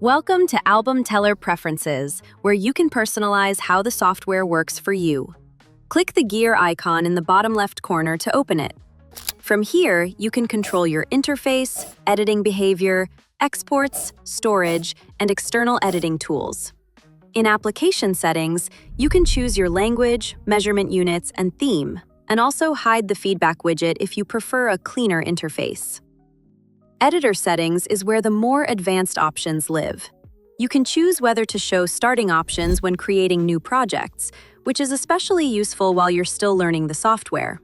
Welcome to AlbumTeller Preferences, where you can personalize how the software works for you. Click the gear icon in the bottom left corner to open it. From here, you can control your interface, editing behavior, exports, storage, and external editing tools. In application settings, you can choose your language, measurement units, and theme, and also hide the feedback widget if you prefer a cleaner interface. Editor settings is where the more advanced options live. You can choose whether to show starting options when creating new projects, which is especially useful while you're still learning the software.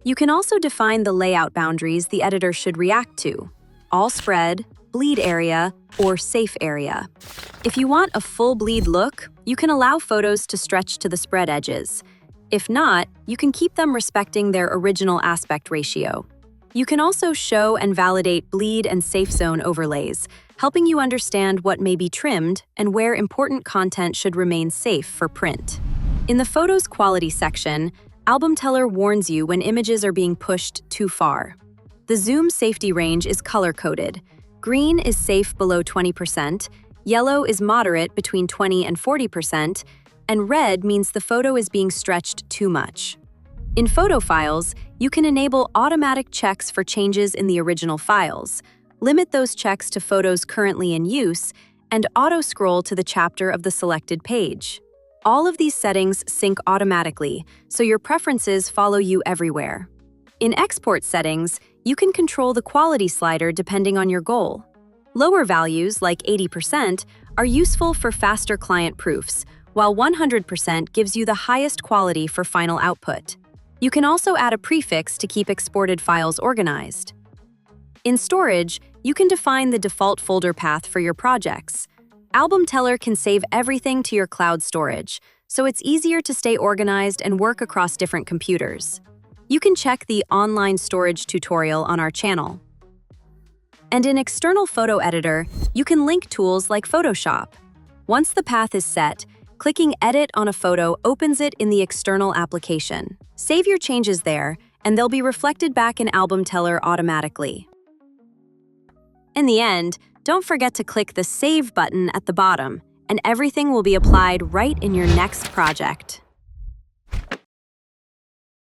You can also define the layout boundaries the editor should react to: all spread, bleed area, or safe area. If you want a full bleed look, you can allow photos to stretch to the spread edges. If not, you can keep them respecting their original aspect ratio. You can also show and validate bleed and safe zone overlays, helping you understand what may be trimmed and where important content should remain safe for print. In the Photos Quality section, AlbumTeller warns you when images are being pushed too far. The zoom safety range is color-coded. Green is safe below 20%, yellow is moderate between 20 and 40%, and red means the photo is being stretched too much. In photo files, you can enable automatic checks for changes in the original files, limit those checks to photos currently in use, and auto-scroll to the chapter of the selected page. All of these settings sync automatically, so your preferences follow you everywhere. In export settings, you can control the quality slider depending on your goal. Lower values, like 80%, are useful for faster client proofs, while 100% gives you the highest quality for final output. You can also add a prefix to keep exported files organized. In storage, you can define the default folder path for your projects. AlbumTeller can save everything to your cloud storage, so it's easier to stay organized and work across different computers. You can check the online storage tutorial on our channel. And in External Photo Editor, you can link tools like Photoshop. Once the path is set, clicking Edit on a photo opens it in the external application. Save your changes there, and they'll be reflected back in AlbumTeller automatically. In the end, don't forget to click the Save button at the bottom, and everything will be applied right in your next project.